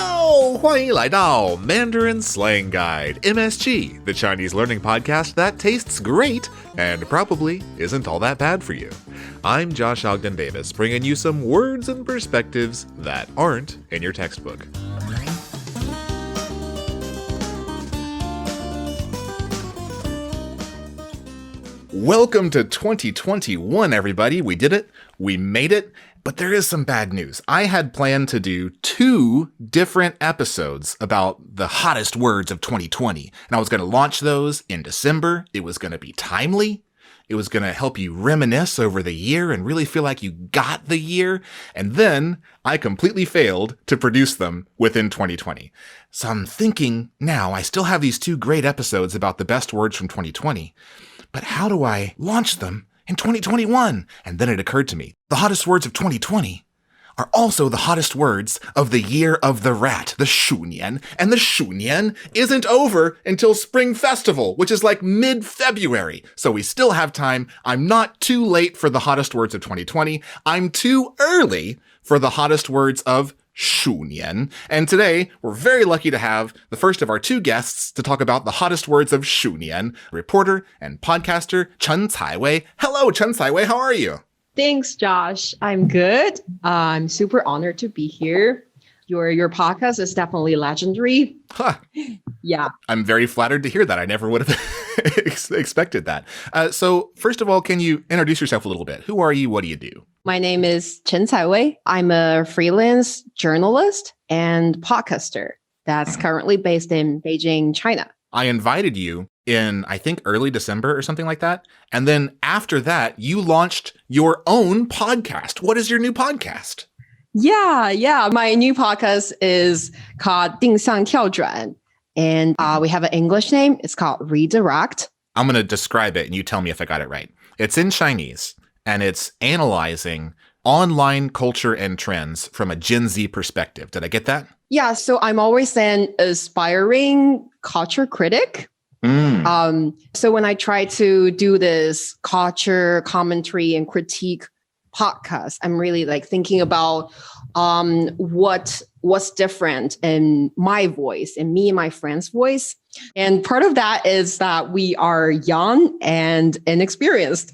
Hello! 欢迎来到 Mandarin Slang Guide, MSG, the Chinese learning podcast that tastes great and probably isn't all that bad for you. I'm Josh Ogden Davis, bringing you some words and perspectives that aren't in your textbook. Welcome to 2021, everybody. We did it. We made it. But there is some bad news. I had planned to do 2 different episodes about the hottest words of 2020. And I was going to launch those in December. It was going to be timely. It was going to help you reminisce over the year and really feel like you got the year. And then I completely failed to produce them within 2020. So I'm thinking now I still have these 2 great episodes about the best words from 2020. But how do I launch them in 2021? And then it occurred to me, the hottest words of 2020 are also the hottest words of the year of the rat, the Shunian. And the Shunian isn't over until Spring Festival, which is like mid-February. So we still have time. I'm not too late for the hottest words of 2020. I'm too early for the hottest words of Shunian. And today, we're very lucky to have the first of our 2 guests to talk about the hottest words of Shunian, reporter and podcaster Chen Caiwei. Hello, Chen Caiwei. How are you? Thanks, Josh. I'm good. I'm super honored to be here. Your podcast is definitely legendary. Huh. Yeah. I'm very flattered to hear that. I never would have expected that. So first of all, can you introduce yourself a little bit? Who are you? What do you do? My name is Chen Caiwei. I'm a freelance journalist and podcaster that's currently based in Beijing, China. I invited you in, I think, early December or something like that. And then after that, you launched your own podcast. What is your new podcast? Yeah. My new podcast is called 定向跳转. And we have an English name. It's called Redirect. I'm going to describe it and you tell me if I got it right. It's in Chinese and it's analyzing online culture and trends from a Gen Z perspective. Did I get that? Yeah. So I'm always an aspiring culture critic. So when I try to do this culture commentary and critique podcast, I'm really like thinking about what's different in my voice and me and my friend's voice. And part of that is that we are young and inexperienced.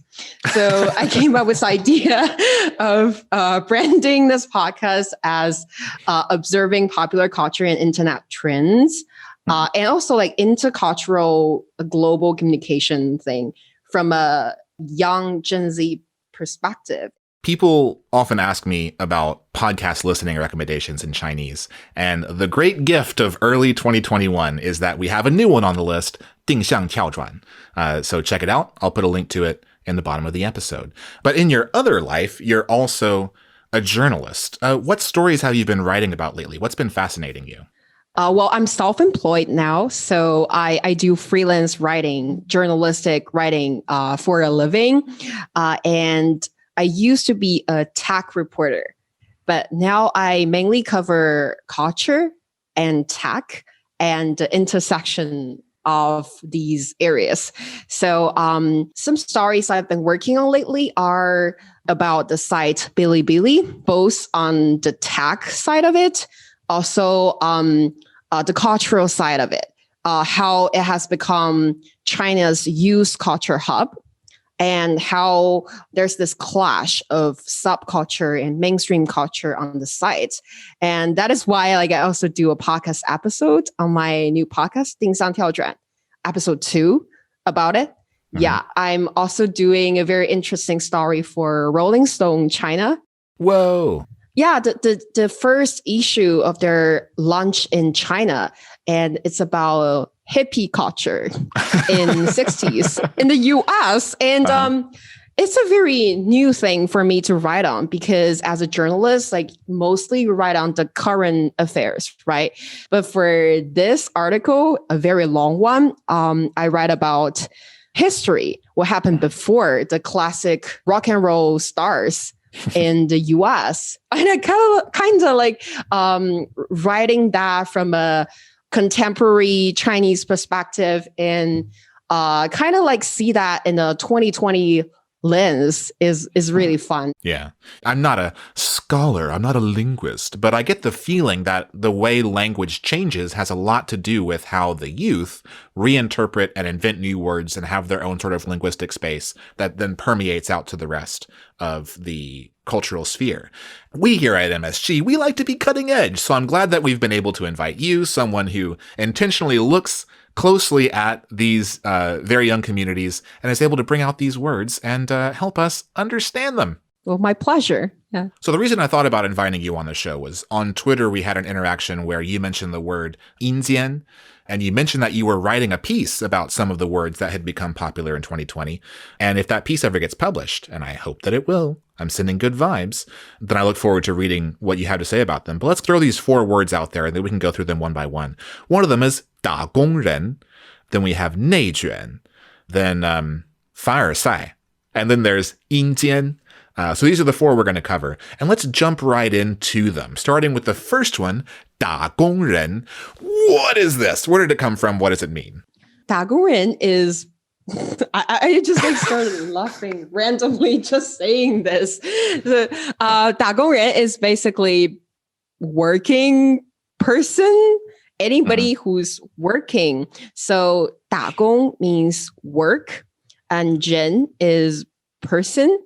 So I came up with this idea of branding this podcast as observing popular culture and internet trends. And also like intercultural global communication thing from a young Gen Z perspective. People often ask me about podcast listening recommendations in Chinese. And the great gift of early 2021 is that we have a new one on the list, 定向跳转. So check it out. I'll put a link to it in the bottom of the episode. But in your other life, you're also a journalist. What stories have you been writing about lately? What's been fascinating you? Well, I'm self-employed now, so I do freelance writing, journalistic writing for a living. And I used to be a tech reporter, but now I mainly cover culture and tech and the intersection of these areas. So some stories I've been working on lately are about the site Bilibili, both on the tech side of it, also the cultural side of it, how it has become China's youth culture hub, and how there's this clash of subculture and mainstream culture on the site. And that is why I also do a podcast episode on my new podcast, 定向跳转, episode 2 about it. Mm-hmm. Yeah, I'm also doing a very interesting story for Rolling Stone China. Whoa. Yeah, the first issue of their launch in China, and it's about hippie culture in 60s in the US. And it's a very new thing for me to write on because as a journalist, like mostly you write on the current affairs, right? But for this article, a very long one, I write about history, what happened before the classic rock and roll stars in the US. And I kind of like writing that from a contemporary Chinese perspective and kind of like see that in a 2020 lens is really fun. Yeah. I'm not a scholar. I'm not a linguist, but I get the feeling that the way language changes has a lot to do with how the youth reinterpret and invent new words and have their own sort of linguistic space that then permeates out to the rest of the cultural sphere. We here at MSG, we like to be cutting edge. So I'm glad that we've been able to invite you, someone who intentionally looks closely at these very young communities and is able to bring out these words and help us understand them. Well, my pleasure. Yeah. So the reason I thought about inviting you on the show was on Twitter, we had an interaction where you mentioned the word 阴间, and you mentioned that you were writing a piece about some of the words that had become popular in 2020. And if that piece ever gets published, and I hope that it will, I'm sending good vibes, then I look forward to reading what you have to say about them. But let's throw these 4 words out there and then we can go through them one by one. One of them is 打工人. Then we have 内卷. Then 凡尔赛. And then there's 阴间. So these are the 4 we're going to cover. And let's jump right into them. Starting with the first one, 打工人. What is this? Where did it come from? What does it mean? 打工人 is I just started laughing randomly just saying this. The 打工人 is basically working person, anybody who's working. So 打工 means work, and 人 is person,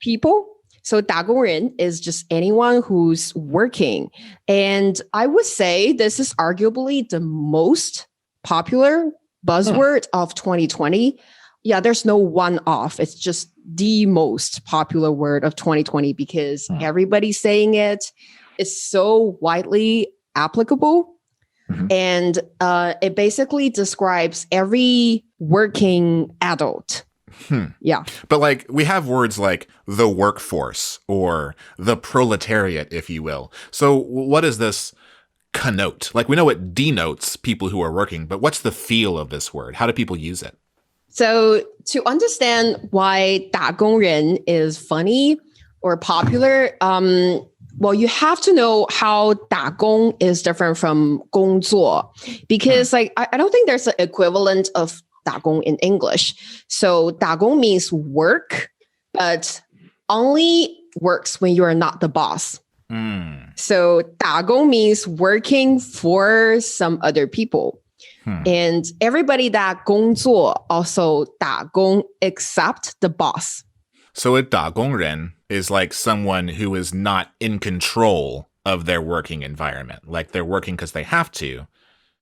people. So 打工人 is just anyone who's working. And I would say this is arguably the most popular buzzword of 2020. Yeah, there's no one off. It's just the most popular word of 2020 because everybody's saying it. It's so widely applicable. And it basically describes every working adult. Yeah. But like we have words like the workforce or the proletariat, if you will. So what does this connote? Like we know it denotes people who are working, but what's the feel of this word? How do people use it? So to understand why 打工人 is funny or popular, well, you have to know how 打工 is different from 工作, because like I don't think there's an equivalent of 打工 in English. So 打工 means work, but only works when you are not the boss. So 打工 means working for some other people. And everybody that 工作 also 打工 except the boss. So a 打工人 is like someone who is not in control of their working environment. Like they're working because they have to,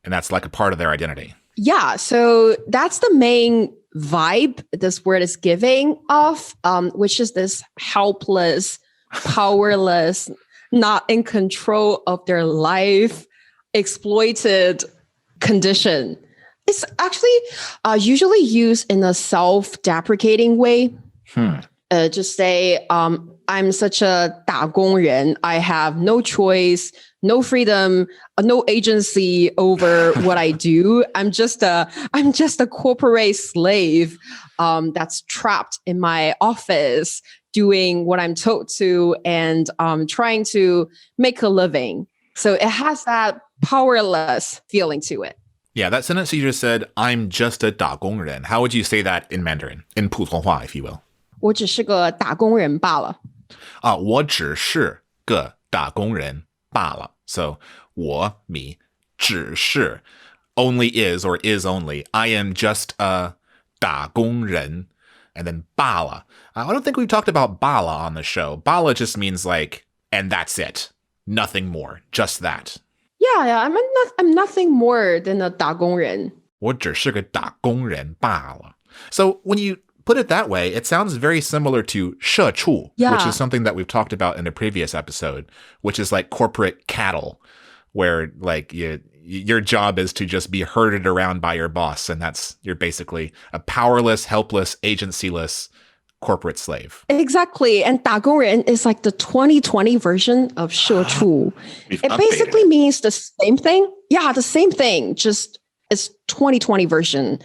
and that's like a part of their identity. Yeah, so that's the main vibe this word is giving off, which is this helpless, powerless, not in control of their life, exploited condition. It's actually usually used in a self-deprecating way. Just say, I'm such a 打工人. I have no choice, no freedom, no agency over what I do. I'm just a corporate slave that's trapped in my office doing what I'm told to and trying to make a living. So it has that powerless feeling to it. Yeah, that sentence you just said, I'm just a 打工人. How would you say that in Mandarin, in 普通话, if you will? 我只是个打工人罢了。我只是个打工人罢了. So 我 me 只是 only is or is only. I am just a 打工人. And then 罢了. I don't think we've talked about 罢了 on the show. 罢了 just means like, and that's it. Nothing more. Just that. Yeah, I'm nothing more than a 打工人. 我只是个打工人罢了. So when you put it that way, it sounds very similar to 社畜, which is something that we've talked about in a previous episode, which is like corporate cattle, where like your job is to just be herded around by your boss. And you're basically a powerless, helpless, agencyless corporate slave. Exactly. And 打工人 is like the 2020 version of 社畜. It basically means the same thing. Yeah, the same thing. Just it's 2020 version.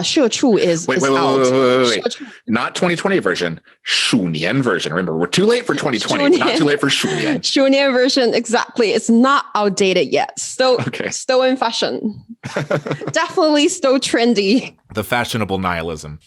社畜 is wait, out. Not 2020 version. 鼠年 version. Remember, we're too late for 2020. Not too late for 鼠年. 鼠年 version, exactly. It's not outdated yet. Still in fashion. Definitely still trendy. The fashionable nihilism.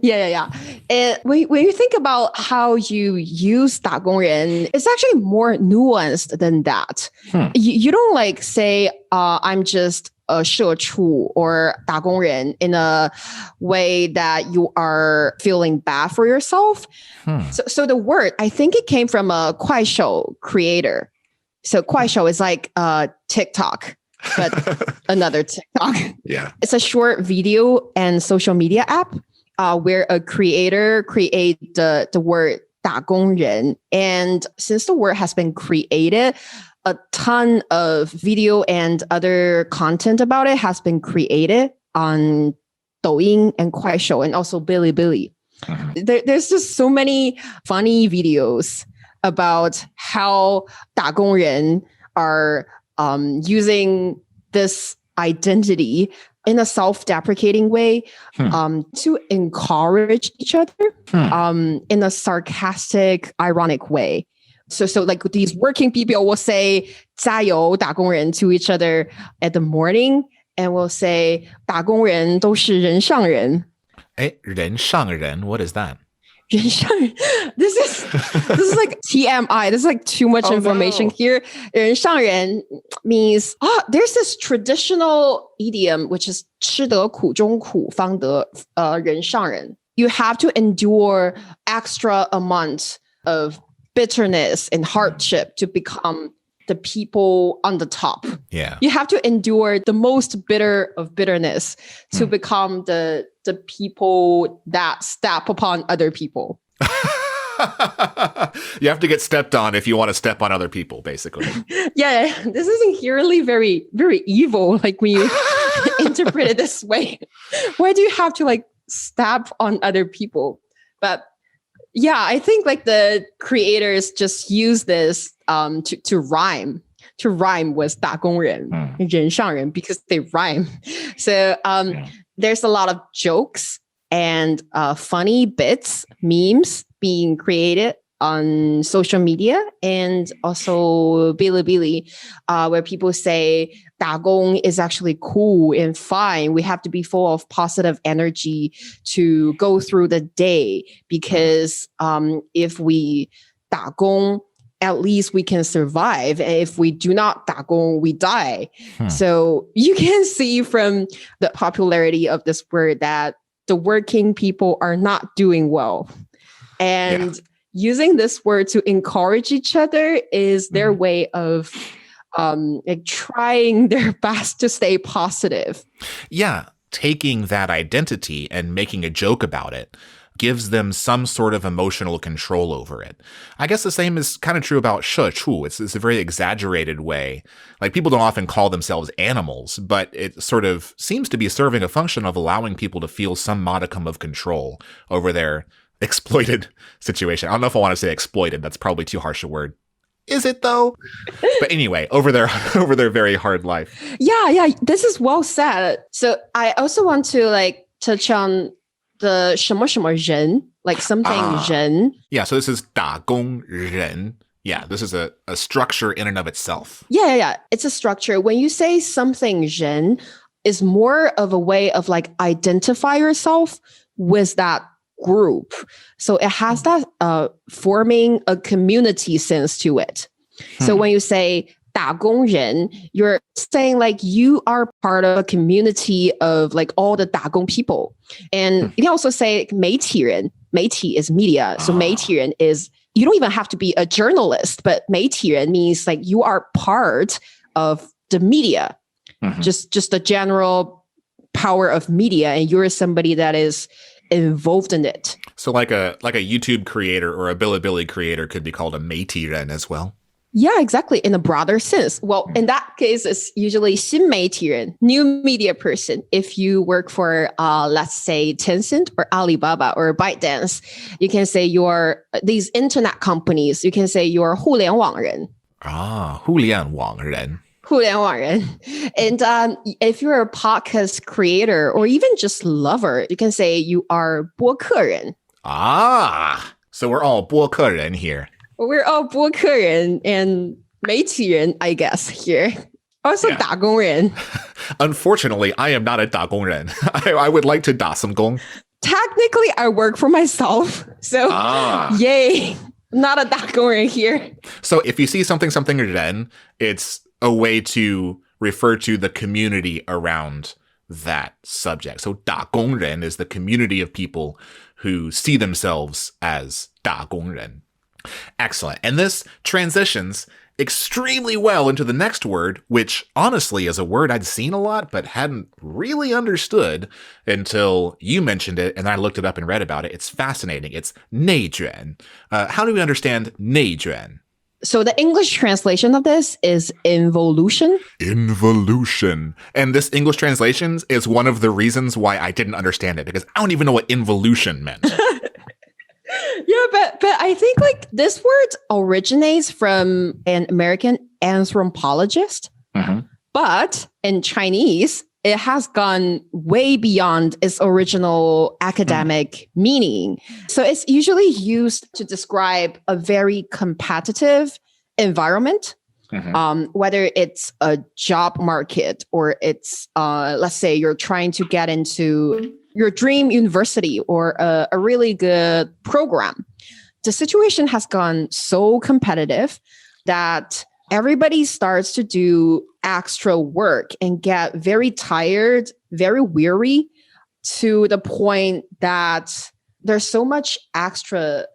Yeah. And when you think about how you use 打工人, it's actually more nuanced than that. You don't like say, I'm just a 社畜 or 打工人 in a way that you are feeling bad for yourself. So the word, I think it came from a 快手 creator. So 快手 is like TikTok. But another TikTok. Yeah. It's a short video and social media app where a creator create the word 打工人. And since the word has been created, a ton of video and other content about it has been created on Douyin and 快手 and also Bilibili. There's just so many funny videos about how 打工人 are using this identity in a self-deprecating way to encourage each other in a sarcastic, ironic way. So like these working people will say 加油打工人 to each other at the morning and will say 打工人都是人上人. 人上人, what is that? This is like TMI. This is like too much information here. 人上人 means there's this traditional idiom which is 吃得苦中苦方得人上人. You have to endure extra amount of bitterness and hardship to become the people on the top. Yeah. You have to endure the most bitter of bitterness to become the people that step upon other people. You have to get stepped on if you want to step on other people, basically. Yeah, this is inherently very, very evil, like when you interpret it this way. Why do you have to like step on other people? But yeah, I think like the creators just use this to rhyme with 打工人, 人上人 because they rhyme. So there's a lot of jokes and funny bits, memes being created on social media and also Bilibili, where people say 打工 is actually cool and fine. We have to be full of positive energy to go through the day because if we 打工, at least we can survive. And if we do not 打工, we die. So you can see from the popularity of this word that the working people are not doing well. And using this word to encourage each other is their way of like trying their best to stay positive. Yeah, taking that identity and making a joke about it gives them some sort of emotional control over it. I guess the same is kind of true about 社畜. It's a very exaggerated way. Like people don't often call themselves animals, but it sort of seems to be serving a function of allowing people to feel some modicum of control over their exploited situation. I don't know if I want to say exploited. That's probably too harsh a word. Is it though? But anyway, over their very hard life. Yeah. This is well said. So I also want to like touch on the 什么什么人, like something 人. Yeah, so this is 打工人. Yeah, this is a structure in and of itself. Yeah. It's a structure. When you say something 人, is more of a way of like identify yourself with that group. So it has that forming a community sense to it. So when you say 打工人, you're saying like you are part of a community of like all the 打工 people. And you can also say 媒体人. 媒体 is media. So 媒体人 is, you don't even have to be a journalist, but 媒体人 means like you are part of the media. Just the general power of media, and you're somebody that is involved in it. So like a YouTube creator or a Bilibili creator could be called a 媒体人 as well. Yeah, exactly. In a broader sense. Well, in that case, it's usually 新媒体人, new media person. If you work for, let's say, Tencent or Alibaba or ByteDance, you can say you're these internet companies. You can say you're 互联网人. 互联网人. 互联网人. And if you're a podcast creator or even just lover, you can say you are 播客人. So we're all 播客人 here. We're all 播客人 and 媒体人, I guess, here. Also 打工人. Unfortunately, I am not a 打工人. I would like to 打some工. Technically, I work for myself. So, yay. Not a 打工人 here. So if you see something ren, it's a way to refer to the community around that subject. So 打工人 is the community of people who see themselves as 打工人. Excellent. And this transitions extremely well into the next word, which honestly is a word I'd seen a lot, but hadn't really understood until you mentioned it and I looked it up and read about it. It's fascinating. It's 内卷. How do we understand 内卷? So the English translation of this is involution. Involution. And this English translation is one of the reasons why I didn't understand it, because I don't even know what involution meant. Yeah, but I think like this word originates from an American anthropologist, but in Chinese, it has gone way beyond its original academic meaning. So it's usually used to describe a very competitive environment, whether it's a job market or it's, let's say you're trying to get into your dream university or a really good program. The situation has gone so competitive that everybody starts to do extra work and get very tired, very weary, to the point that there's so much extra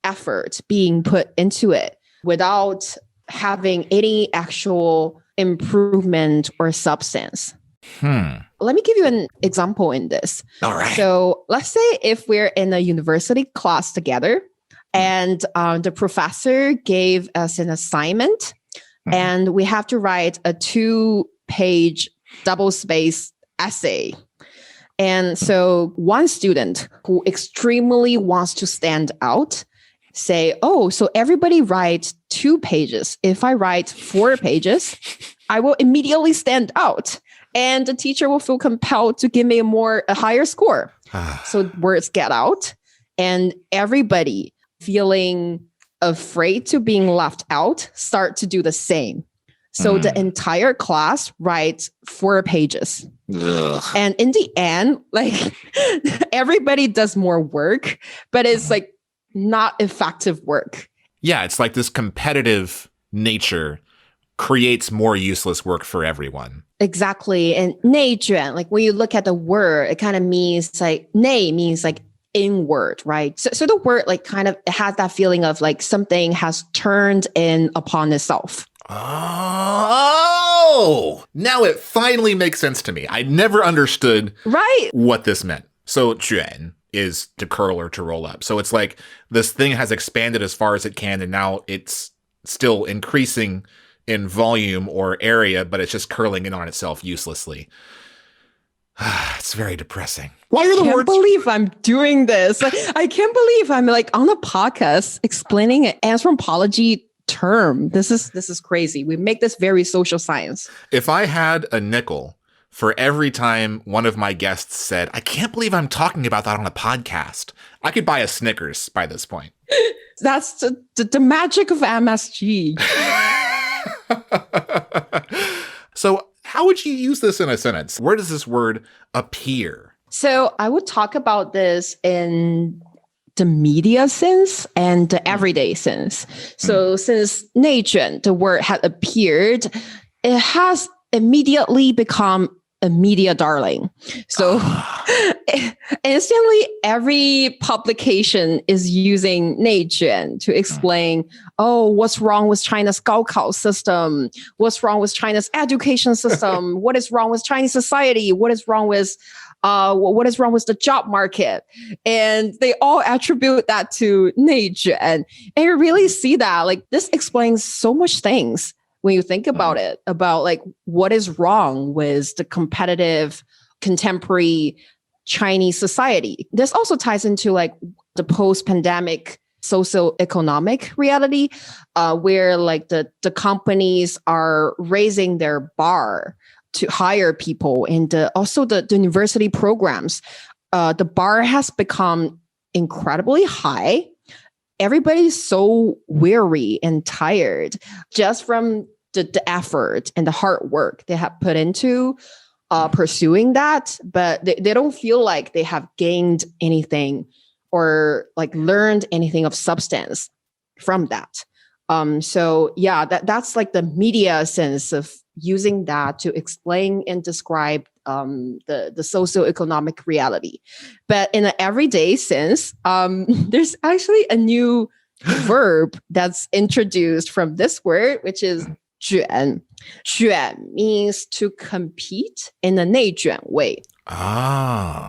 effort being put into it without having any actual improvement or substance. Let me give you an example in this. All right. So let's say if we're in a university class together and the professor gave us an assignment and we have to write a 2-page double-space essay. And so one student who extremely wants to stand out say, oh, so everybody writes 2 pages. If I write 4 pages, I will immediately stand out. And the teacher will feel compelled to give me a higher score. So words get out and everybody feeling afraid to being left out start to do the same. So the entire class writes 4 pages. Ugh. And in the end, like everybody does more work, but it's like not effective work. Yeah, it's like this competitive nature creates more useless work for everyone. Exactly. And 内卷, like when you look at the word, it kind of means like 内 means like inward, right? So the word like kind of has that feeling of like something has turned in upon itself. Oh, now it finally makes sense to me. I never understood what this meant. So 卷 is to curl or to roll up. So it's like this thing has expanded as far as it can, and now it's still increasing in volume or area, but it's just curling in on itself uselessly. It's very depressing. Why are the words? I can't believe I'm doing this. I can't believe I'm like on a podcast explaining an anthropology term. This is crazy. We make this very social science. If I had a nickel for every time one of my guests said, I can't believe I'm talking about that on a podcast, I could buy a Snickers by this point. That's the magic of MSG. So how would you use this in a sentence? Where does this word appear? So I would talk about this in the media sense and the everyday sense. So since 内卷, the word had appeared, it has immediately become a media darling. So instantly, every publication is using 内卷 to explain, oh, what's wrong with China's 高考 system? What's wrong with China's education system? What is wrong with Chinese society? What is wrong with the job market? And they all attribute that to 内卷. And you really see that, like, this explains so much things when you think about it, about like what is wrong with the competitive contemporary Chinese society. This also ties into like the post-pandemic socioeconomic reality, where like the companies are raising their bar to hire people, and also the university programs. The bar has become incredibly high. Everybody's so weary and tired just from the effort and the hard work they have put into pursuing that, but they don't feel like they have gained anything or like learned anything of substance from that. So yeah, that's like the media sense of using that to explain and describe the socioeconomic reality. But in an everyday sense, there's actually a new verb that's introduced from this word, which is 卷. 卷 means to compete in a 内卷 way.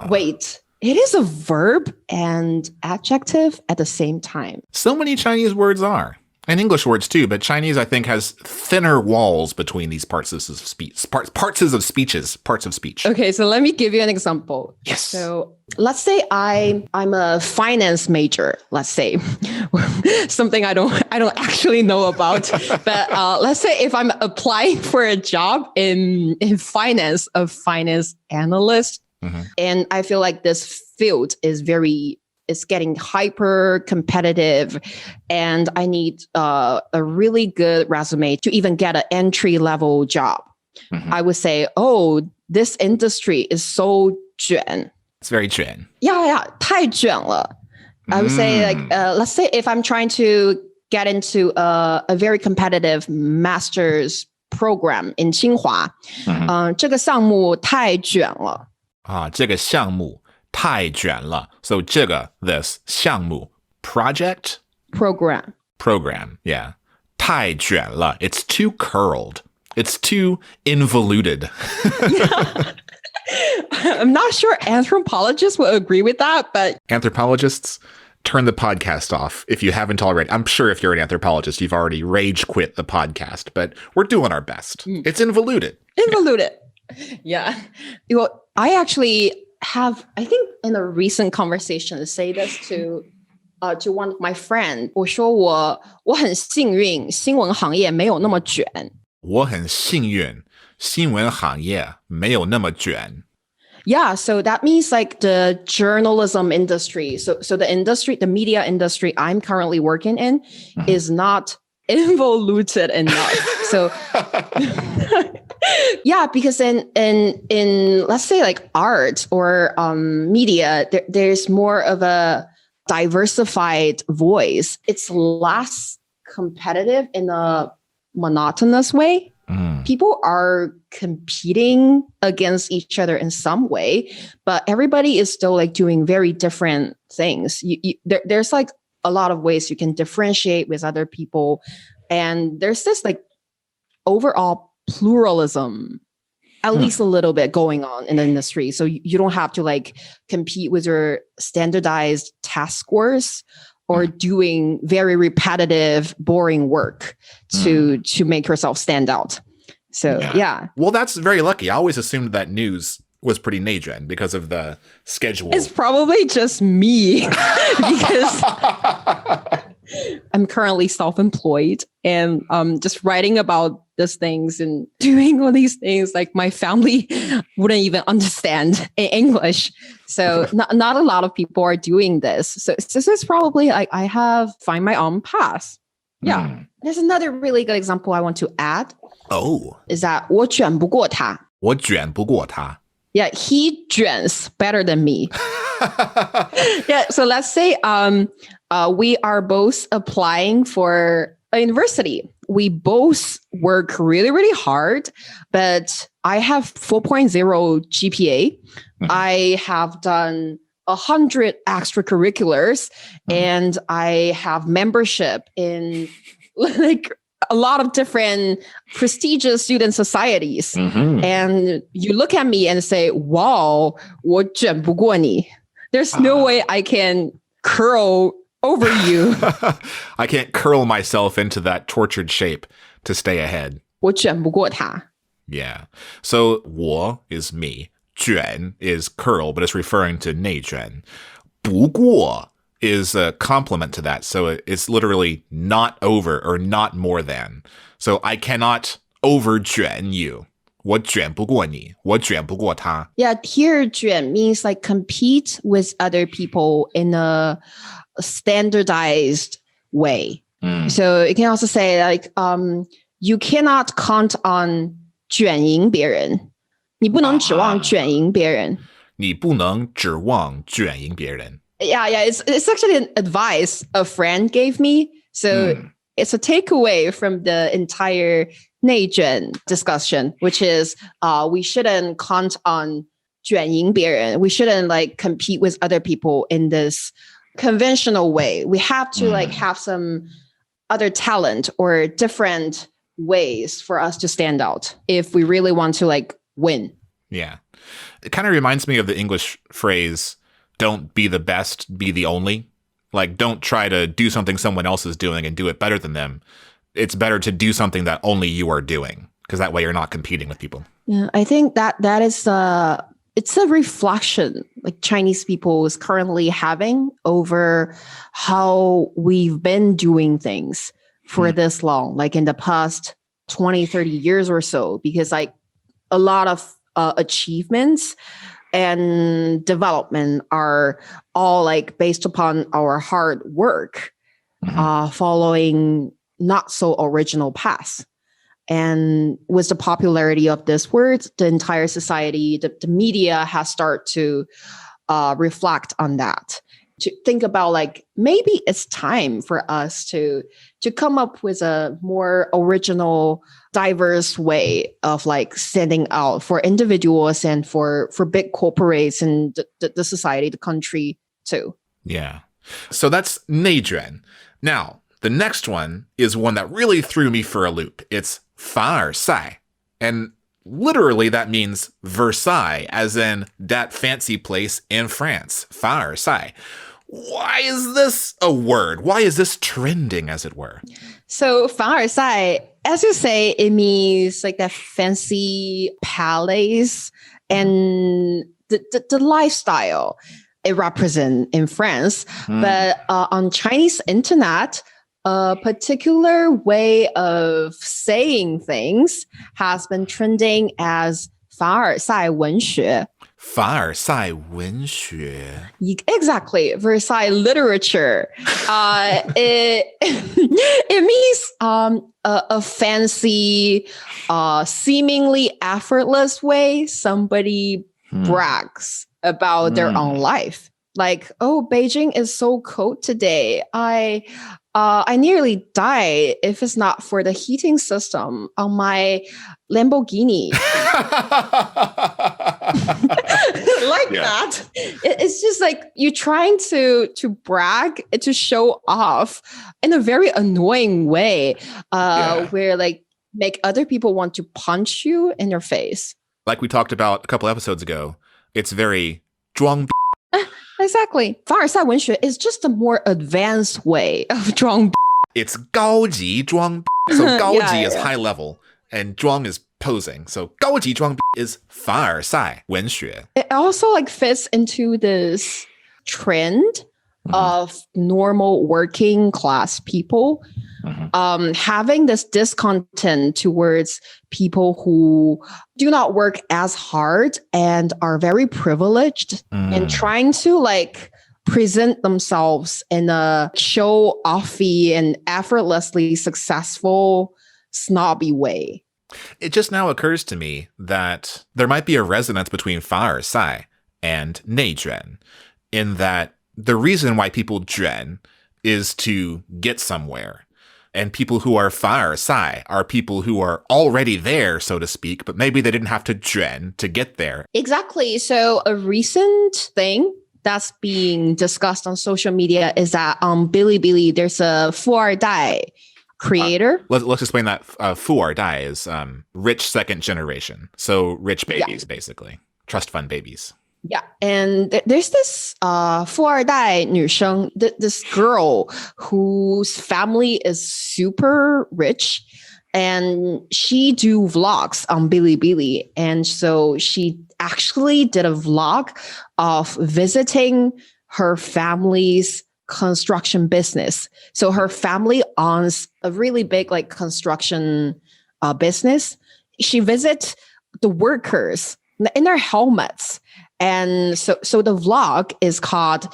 Wait, it is a verb and adjective at the same time. So many Chinese words are. And English words too, but Chinese, I think, has thinner walls between these parts of speech. Okay, so let me give you an example. Yes. So let's say I'm a finance major. Let's say something I don't actually know about. But let's say if I'm applying for a job in finance, a finance analyst, and I feel like this field is getting hyper competitive, and I need a really good resume to even get an entry level job. I would say, oh, this industry is so 卷. It's very 卷. Yeah, 太卷了. I would say like, let's say if I'm trying to get into a very competitive master's program in Tsinghua, 这个项目太卷了. 这个项目太卷了. So 这个 this 项目 project program, yeah. 太卷了. It's too curled. It's too involuted. I'm not sure anthropologists will agree with that, but anthropologists, turn the podcast off if you haven't already. I'm sure if you're an anthropologist, you've already rage quit the podcast, but we're doing our best. It's involuted. Involuted. Yeah. Well, I actually have, I think in a recent conversation, to say this to one of my friends, 我说我很幸运，新闻行业没有那么卷。我很幸运，新闻行业没有那么卷。Yeah, so that means like the journalism industry. So the industry, the media industry I'm currently working in is not involuted enough. So yeah, because in let's say like art or media, there's more of a diversified voice. It's less competitive in a monotonous way. People are competing against each other in some way, but everybody is still like doing very different things. There's like a lot of ways you can differentiate with other people. And there's this like overall pluralism, at least a little bit going on in the industry. So you don't have to like compete with your standardized task scores or doing very repetitive, boring work to make yourself stand out. So, yeah. Well, that's very lucky. I always assumed that news was pretty Nejuan because of the schedule. It's probably just me because I'm currently self-employed and just writing about these things and doing all these things like my family wouldn't even understand in English. So not a lot of people are doing this. So this is probably like I have find my own path. Yeah. There's another really good example I want to add. Oh. Is that 我卷不过他. 我卷不过他. Yeah, he卷s better than me. Yeah, so let's say we are both applying for a university. We both work really, really hard, but I have 4.0 GPA. I have done 100 extracurriculars and I have membership in like a lot of different prestigious student societies. And you look at me and say, wow, 我卷不过你. There's no way I can curl over you. I can't curl myself into that tortured shape to stay ahead. 我卷不过他. Yeah. So 我 is me. 卷 is curl, but it's referring to 内卷. 不过 is a complement to that. So it's literally not over or not more than. So I cannot over 卷 you. 我卷不过你. 我卷不过他. Yeah, here 卷 means like compete with other people in a standardized way. So you can also say like you cannot count on 卷赢别人.你不能指望卷赢别人。你不能指望卷赢别人。Yeah, it's actually an advice a friend gave me. So it's a takeaway from the entire 内卷 discussion, which is we shouldn't count on 卷赢别人. We shouldn't like compete with other people in this conventional way. We have to like have some other talent or different ways for us to stand out if we really want to like win. Yeah. It kind of reminds me of the English phrase, don't be the best, be the only. Like, don't try to do something someone else is doing and do it better than them. It's better to do something that only you are doing, because that way you're not competing with people. Yeah, I think that is it's a reflection like Chinese people is currently having over how we've been doing things for this long, like in the past 20, 30 years or so, because like a lot of achievements and development are all like based upon our hard work, following not so original paths. And with the popularity of this word, the entire society, the media has started to reflect on that. To think about like, maybe it's time for us to come up with a more original, diverse way of like standing out for individuals and for big corporates and the society, the country too. Yeah. So that's 内卷. Now, the next one is one that really threw me for a loop. It's 凡尔赛. And literally that means Versailles, as in that fancy place in France. 凡尔赛. Why is this a word? Why is this trending, as it were? So 凡尔赛, as you say, it means like that fancy palace and the lifestyle it represents in France. But on Chinese internet, a particular way of saying things has been trending as 凡尔赛文学. 凡尔赛文学. Exactly. Versailles literature. It means a fancy, seemingly effortless way somebody brags about their own life. Like, oh, Beijing is so cold today. I nearly died if it's not for the heating system on my Lamborghini. That. It's just like you're trying to brag, to show off in a very annoying way, where like make other people want to punch you in your face. Like we talked about a couple episodes ago, it's very 装逼. Exactly. 凡尔赛文学 is just a more advanced way of 装逼. It's 高级装逼. So 高级 is high level and 装 is posing. So 高级装逼 is 凡尔赛文学. It also like fits into this trend of normal working class people having this discontent towards people who do not work as hard and are very privileged and trying to like present themselves in a show-offy and effortlessly successful snobby way. It just now occurs to me that there might be a resonance between 凡尔赛 and 内卷, in that the reason why people 卷 is to get somewhere. And people who are 凡尔赛 are people who are already there, so to speak, but maybe they didn't have to 卷 to get there. Exactly. So a recent thing that's being discussed on social media is that on Bilibili, there's a 富二代 creator. Let's explain that. 富二代 is rich second generation. So rich babies, basically. Trust fund babies. Yeah. And there's this 富二代女生, this girl whose family is super rich. And she do vlogs on Bilibili. And so she actually did a vlog of visiting her family's construction business. So her family owns a really big like construction business. She visits the workers in their helmets. And so the vlog is called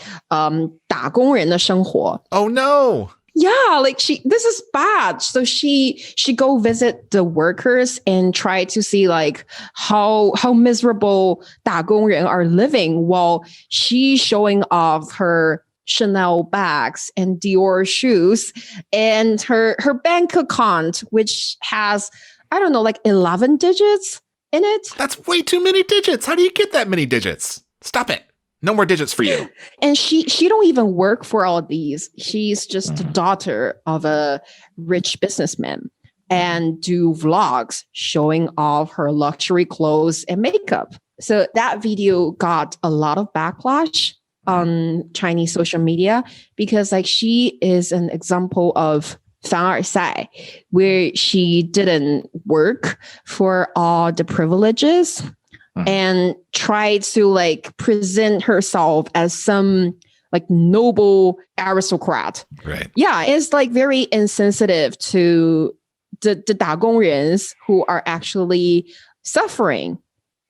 打工人的生活. Oh no! Yeah, like this is bad. So she go visit the workers and try to see like how miserable 打工人 are living while she's showing off her Chanel bags and Dior shoes and her bank account, which has, I don't know, like 11 digits in it. That's way too many digits. How do you get that many digits? Stop it. No more digits for you. And she don't even work for all of these. She's just the daughter of a rich businessman and do vlogs showing off her luxury clothes and makeup. So that video got a lot of backlash on Chinese social media because like she is an example of 凡尔赛, where she didn't work for all the privileges and tried to like present herself as some like noble aristocrat. Right. Yeah, it's like very insensitive to the 打工人 who are actually suffering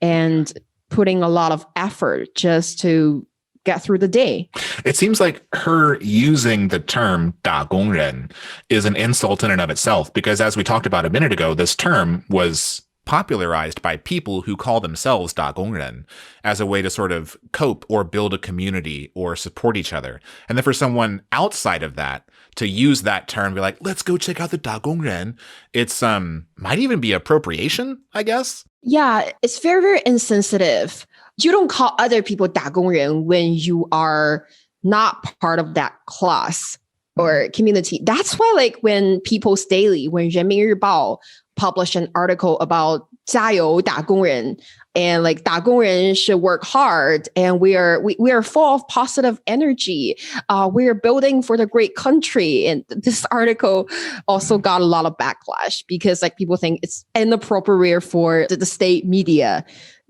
and putting a lot of effort just to get through the day. It seems like her using the term 打工人 is an insult in and of itself, because as we talked about a minute ago, this term was popularized by people who call themselves 打工人 as a way to sort of cope or build a community or support each other. And then for someone outside of that to use that term, be like, let's go check out the 打工人, it's might even be appropriation, I guess. Yeah, it's very, very insensitive. You don't call other people 打工人 when you are not part of that class or community. That's why like when People's Daily, when 人民日报 published an article about 加油打工人 and like 打工人 should work hard and we are full of positive energy. We are building for the great country. And this article also got a lot of backlash because like people think it's inappropriate for the state media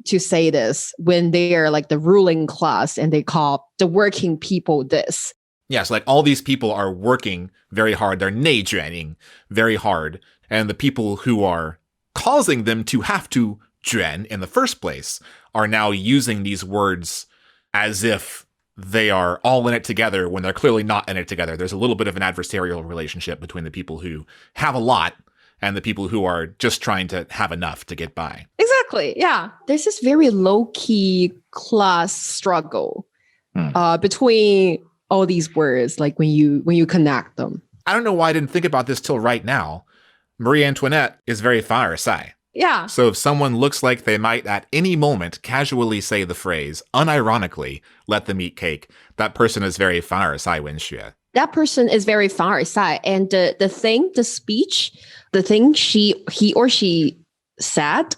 to say this when they are like the ruling class and they call the working people this. Yeah, so like all these people are working very hard. They're 内卷ing very hard. And the people who are causing them to have to 卷 in the first place are now using these words as if they are all in it together when they're clearly not in it together. There's a little bit of an adversarial relationship between the people who have a lot and the people who are just trying to have enough to get by. Exactly. Yeah. There's this very low-key class struggle between all these words, like when you connect them. I don't know why I didn't think about this till right now. Marie Antoinette is very 凡尔赛. Yeah. So if someone looks like they might at any moment casually say the phrase, unironically, let them eat cake, that person is very 凡尔赛文学. That person is very 凡尔赛. And the speech, the thing he or she said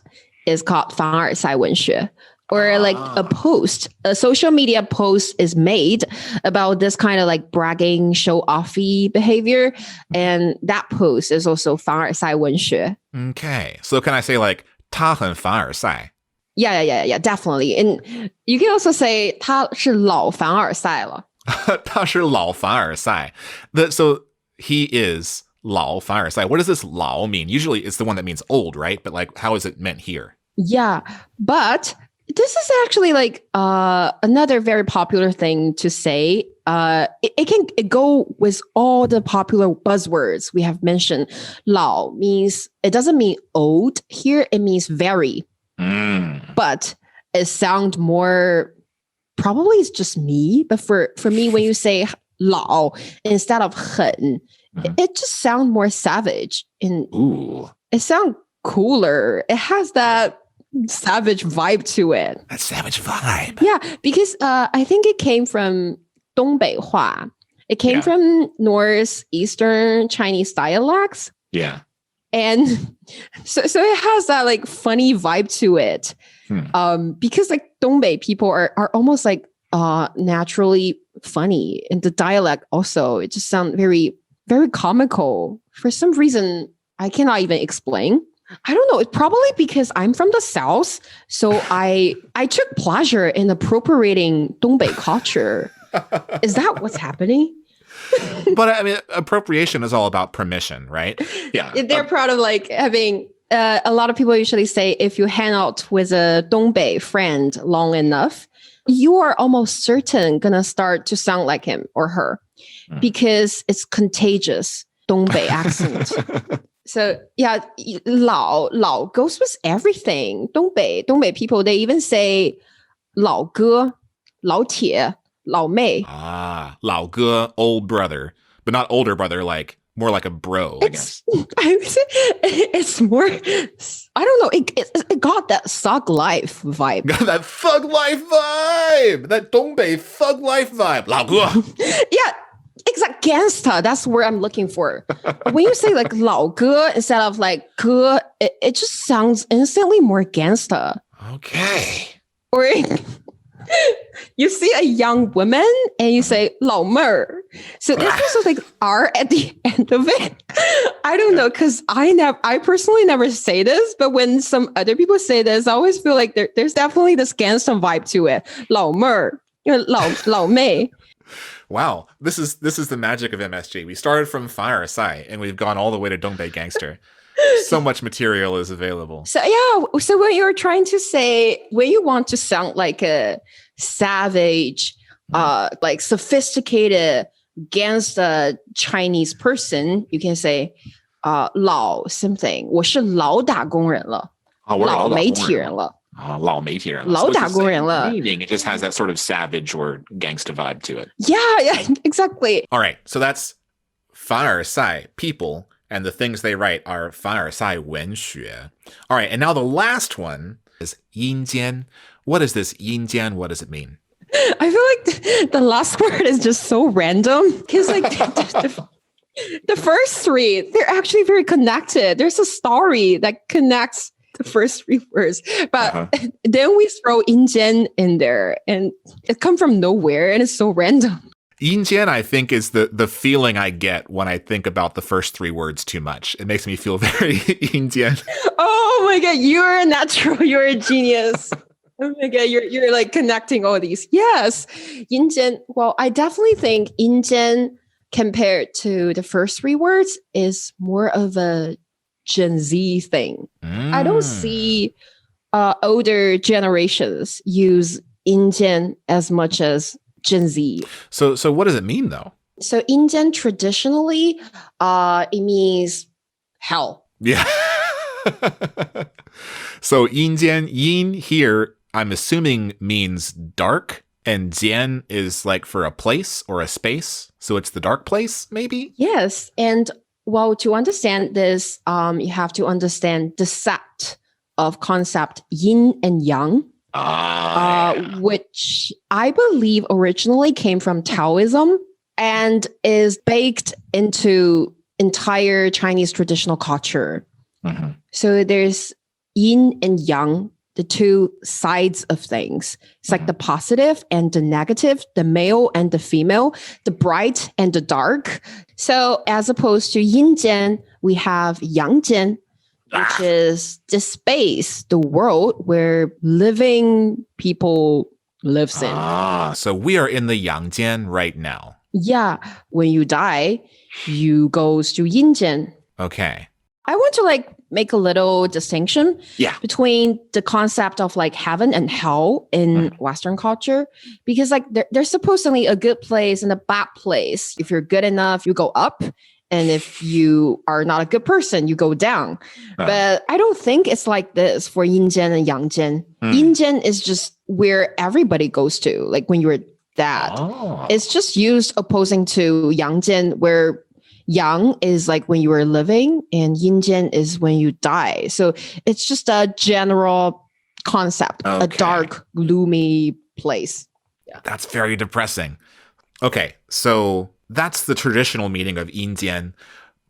is called 凡尔赛文学. Or like a social media post is made about this kind of like bragging, show-offy behavior. And that post is also 凡尔赛文学. Okay. So can I say like, 他很凡尔赛? Yeah, definitely. And you can also say 他是老凡尔赛了. 他是老凡尔赛. So he is 老凡尔赛. What does this 老 mean? Usually it's the one that means old, right? But like, how is it meant here? Yeah, but this is actually like another very popular thing to say. It can go with all the popular buzzwords we have mentioned. 老 means, it doesn't mean old. Here it means very. But it sounds more, probably it's just me. But for me, when you say 老 instead of 很, it just sounds more savage. And it sounds cooler. It has that savage vibe to it. That savage vibe. Yeah, because I think it came from 东北话. It came from northeastern Chinese dialects. Yeah. And so it has that like funny vibe to it. Because like 东北 people are almost like naturally funny. And the dialect also, it just sounds very, very comical. For some reason, I cannot even explain. I don't know. It's probably because I'm from the South. So I took pleasure in appropriating 东北 culture. Is that what's happening? But I mean, appropriation is all about permission, right? Yeah. They're proud of like having, a lot of people usually say if you hang out with a 东北 friend long enough, you are almost certain gonna start to sound like him or her. because it's contagious. 东北 accent. So yeah, 老 goes with everything. 东北 people, they even say 老哥,老铁,老妹. 老哥, old brother, but not older brother, like more like a bro, I guess. It's more, I don't know, it got that thug life vibe. Got that thug life vibe! That 东北 thug life vibe. 老哥. Yeah, exactly. Gangsta, that's where I'm looking for. When you say like 老哥 instead of like 哥, it just sounds instantly more gangsta. Okay. Or you see a young woman and you say 老妹儿. So there's also like R at the end of it. I don't know, because I personally never say this, but when some other people say this, I always feel like there's definitely this gangster vibe to it. 老妹儿,老妹. Wow, this is the magic of MSG. We started from Versailles and we've gone all the way to Dongbei Gangster. So much material is available. So yeah, so when you're trying to say, when you want to sound like a savage, like sophisticated gangster Chinese person, you can say 老 something. 我是老打工人了，老媒体人了。老媒体人了，老打工人了。 Meaning it just has that sort of savage or gangsta vibe to it. Yeah, exactly. All right, so that's 凡尔赛 people, and the things they write are 凡尔赛文学. All right, and now the last one is 阴间. What is this 阴间? What does it mean? I feel like the last word is just so random because like the first three, they're actually very connected. There's a story that connects the first three words, but then we throw 阴间 in there and it comes from nowhere and it's so random. 阴间, I think, is the feeling I get when I think about the first three words too much. It makes me feel very 阴间. Oh my God, you're a natural. You're a genius. Oh my God, you're like connecting all these. Yes, 阴间. Well, I definitely think 阴间compared to the first three words is more of a Gen Z thing. I don't see older generations use 阴间 as much as Gen Z. So what does it mean though? So 阴间 traditionally, it means hell. Yeah. So 阴间, yin here, I'm assuming means dark, and jiān is like for a place or a space. So it's the dark place, maybe? Yes. And well, to understand this, you have to understand the set of concept yin and yang, which I believe originally came from Taoism and is baked into entire Chinese traditional culture. Mm-hmm. So there's yin and yang, the two sides of things. It's like the positive and the negative, the male and the female, the bright and the dark. So as opposed to yin jiān, we have yang jiān, which is the space, the world where living people lives in. So we are in the yang jiān right now. Yeah. When you die, you goes to yin jiān. Okay. I want to like make a little distinction between the concept of like heaven and hell in Western culture, because like there's supposedly a good place and a bad place. If you're good enough, you go up. And if you are not a good person, you go down. But I don't think it's like this for yin jiān and yang jiān. Yin jiān is just where everybody goes to, like when you're dead. It's just used opposing to yang jiān, where yang is like when you are living and yin jiān is when you die. So it's just a general concept, a dark, gloomy place. Yeah. That's very depressing. Okay, so that's the traditional meaning of 阴间.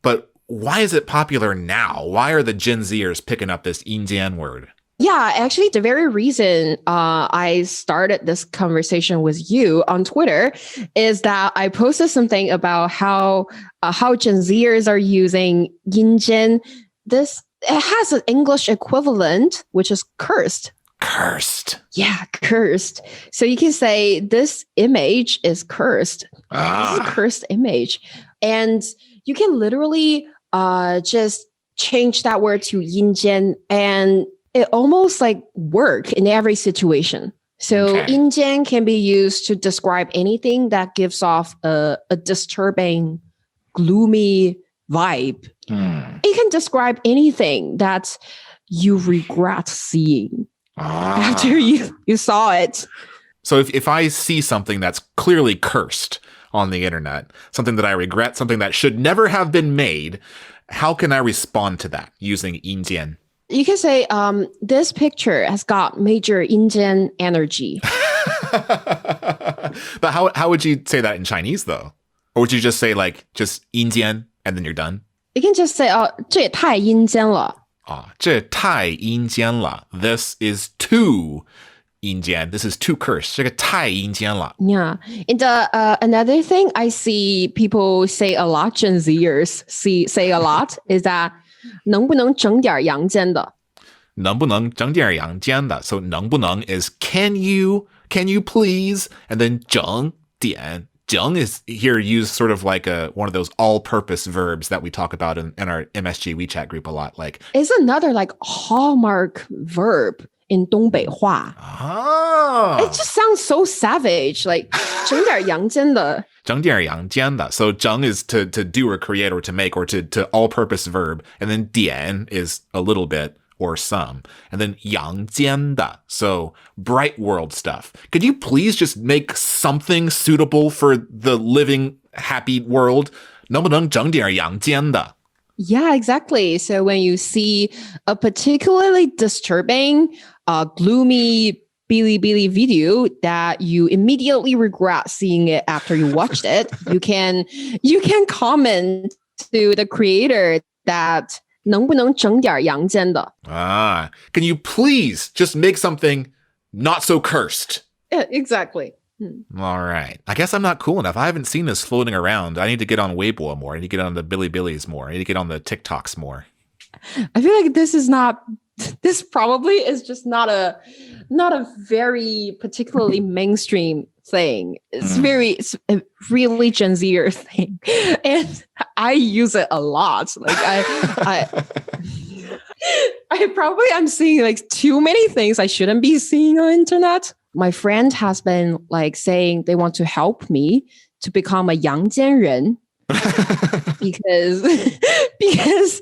But why is it popular now? Why are the Gen Zers picking up this 阴间 word? Yeah, actually, the very reason I started this conversation with you on Twitter is that I posted something about how Gen Zers are using 阴间. It has an English equivalent, which is cursed. Cursed. Yeah, cursed. So you can say this image is cursed. This is a cursed image. And you can literally just change that word to 阴间, and it almost like work in every situation. So Okay. 阴间 can be used to describe anything that gives off a disturbing, gloomy vibe. It can describe anything that you regret seeing after you saw it. So if I see something that's clearly cursed on the internet, something that I regret, something that should never have been made, how can I respond to that using 阴间? You can say, this picture has got major 阴间 energy. But how would you say that in Chinese though? Or would you just say like just 阴间 and then you're done? You can just say, 这也太阴间了. 这太阴间了. This is too 阴间. This is too cursed. 这个太阴间了. Yeah. And another thing I see people say a lot, Gen Zers say a lot, is that 能不能整点阳间的?能不能整点阳间的? So 能不能 is can you please? And then 整点. 整 is here used sort of like one of those all-purpose verbs that we talk about in our MSG WeChat group a lot. Like it's another like hallmark verb in 东北话. It just sounds so savage. Like 整点阳间的. 整点阳间的. So 整 is to do or create or to make or to all-purpose verb. And then 点 is a little bit or some. And then 阳间的. So bright world stuff. Could you please just make something suitable for the living happy world? 能不能整点阳间的? Yeah, exactly. So when you see a particularly disturbing, gloomy Bilibili video that you immediately regret seeing it after you watched it, you can comment to the creator that 能不能整点阳间的? Can you please just make something not so cursed? Yeah, exactly. All right. I guess I'm not cool enough. I haven't seen this floating around. I need to get on Weibo more. I need to get on the Bilibilis more. I need to get on the TikToks more. I feel like this probably is just not a very particularly mainstream thing. It's a really Gen Zer thing. And I use it a lot. Like I'm seeing like too many things I shouldn't be seeing on the internet. My friend has been like saying they want to help me to become a 阳间人. because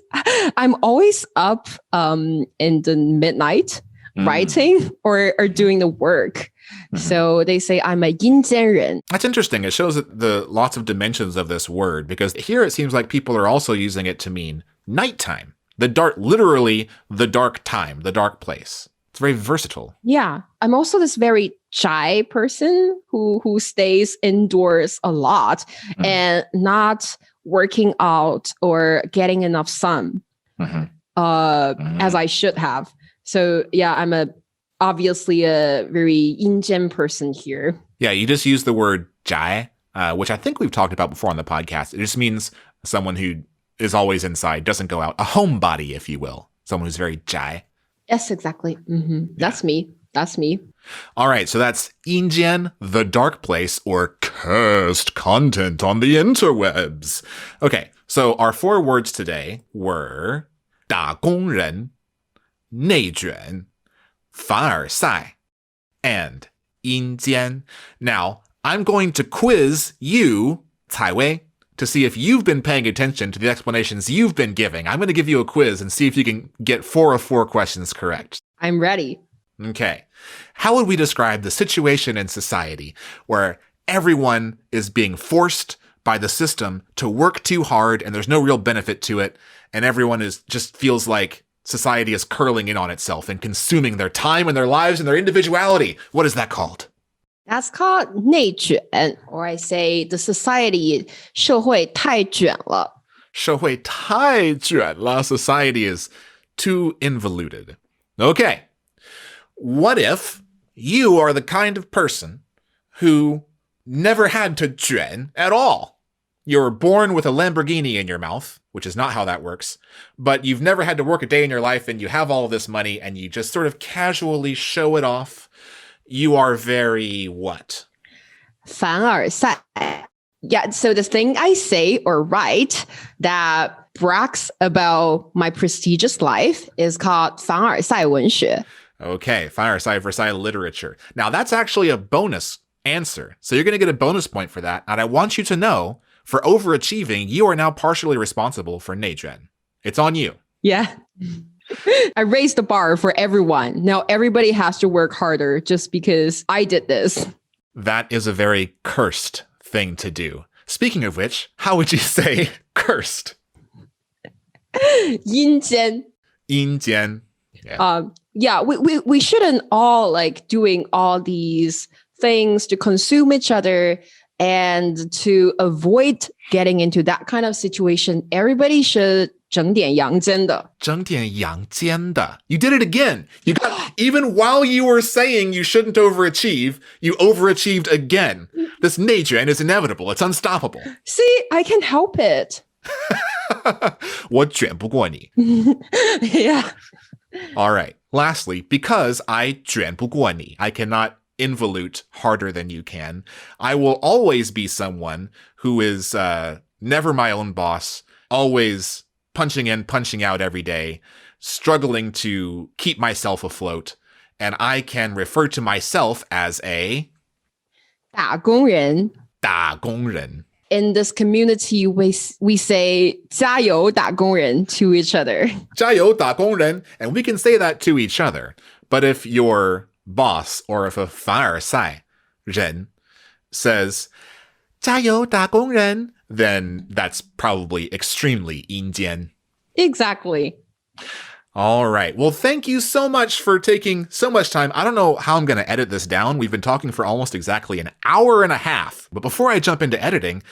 I'm always up in the midnight writing or doing the work. So they say I'm a 阴间人. That's interesting. It shows the lots of dimensions of this word because here it seems like people are also using it to mean nighttime. Literally the dark time, the dark place. It's very versatile. Yeah. I'm also this very shy person who stays indoors a lot and not working out or getting enough sun as I should have. So yeah, I'm obviously a very 阴间 person here. Yeah, you just use the word 宅, which I think we've talked about before on the podcast. It just means someone who is always inside, doesn't go out. A homebody, if you will. Someone who's very 宅. Yes, exactly. That's me. All right, so that's 阴间, the dark place, or cursed content on the interwebs. Okay, so our 4 words today were 打工人, 内卷, 凡尔赛, and 阴间. Now, I'm going to quiz you, Caiwei, to see if you've been paying attention to the explanations you've been giving. I'm going to give you a quiz and see if you can get 4 of 4 questions correct. I'm ready. Okay. How would we describe the situation in society where everyone is being forced by the system to work too hard and there's no real benefit to it, and everyone just feels like society is curling in on itself and consuming their time and their lives and their individuality? What is that called? That's called 内卷, or I say the society 社会太卷了. 社会太卷了. Society is too involuted. Okay. What if you are the kind of person who never had to 卷 at all? You were born with a Lamborghini in your mouth, which is not how that works, but you've never had to work a day in your life and you have all this money and you just sort of casually show it off. You are very what? 凡尔赛. Yeah, so the thing I say or write that brags about my prestigious life is called 凡尔赛文学. Okay, Fireside Versailles literature. Now, that's actually a bonus answer. So you're going to get a bonus point for that. And I want you to know, for overachieving, you are now partially responsible for 内卷. It's on you. Yeah. I raised the bar for everyone. Now everybody has to work harder just because I did this. That is a very cursed thing to do. Speaking of which, how would you say cursed? 阴间. 阴间. Yeah, we shouldn't all like doing all these things to consume each other, and to avoid getting into that kind of situation, everybody should 整点阳间的. 整点阳间的. You did it again. You got, even while you were saying you shouldn't overachieve, you overachieved again. This 内卷 is inevitable. It's unstoppable. See, I can help it. 我卷不过你. Yeah. All right. Lastly, because I 卷不过你, I cannot involute harder than you can. I will always be someone who is never my own boss, always punching in, punching out every day, struggling to keep myself afloat. And I can refer to myself as a 打工人. 打工人. In this community, we say 加油打工人 to each other. 加油打工人, and we can say that to each other. But if your boss or if a 凡尔赛人 says 加油打工人, then that's probably extremely 阴间. Exactly. All right. Well, thank you so much for taking so much time. I don't know how I'm going to edit this down. We've been talking for almost exactly an hour and a half. But before I jump into editing,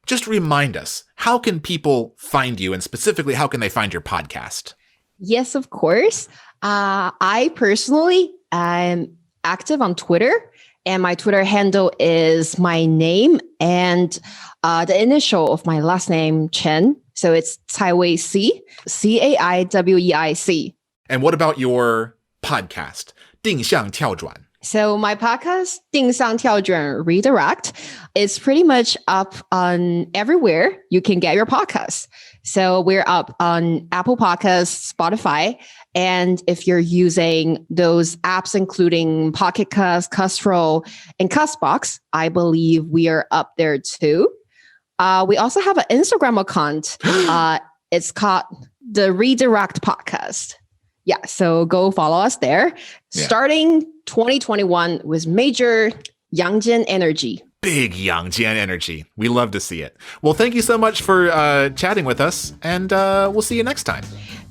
just remind us, how can people find you, and specifically, how can they find your podcast? Yes, of course. I personally am active on Twitter, and my Twitter handle is my name and the initial of my last name, Chen. So it's Caiwei C, Caiweic. And what about your podcast, 定向跳转? So my podcast, 定向跳转 Redirect, is pretty much up on everywhere you can get your podcasts. So we're up on Apple Podcasts, Spotify, and if you're using those apps, including Pocket Cast, Castro, and Castbox, I believe we are up there too. We also have an Instagram account. It's called the Redirect Podcast. Yeah, so go follow us there. Yeah. Starting 2021 with major Yangjian energy. Big Yangjian energy. We love to see it. Well, thank you so much for chatting with us, and we'll see you next time.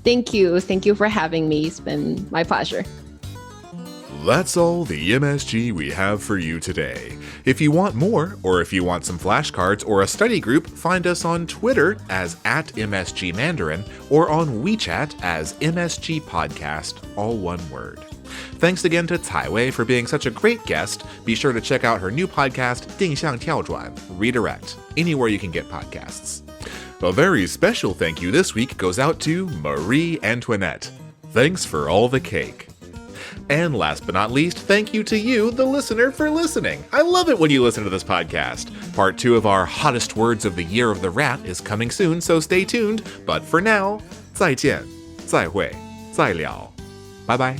Thank you. Thank you for having me. It's been my pleasure. That's all the MSG we have for you today. If you want more, or if you want some flashcards or a study group, find us on Twitter as @MSGMandarin or on WeChat as msgpodcast, all one word. Thanks again to Caiwei for being such a great guest. Be sure to check out her new podcast, 定向跳转 Redirect, anywhere you can get podcasts. A very special thank you this week goes out to Marie Antoinette. Thanks for all the cake. And last but not least, thank you to you, the listener, for listening. I love it when you listen to this podcast. Part 2 of our hottest words of the year of the rat is coming soon, so stay tuned. But for now, 再见, 再会, 再聊. Bye bye.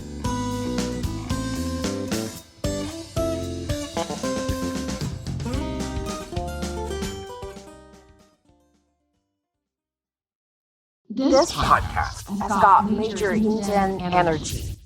This podcast has got major Indian energy.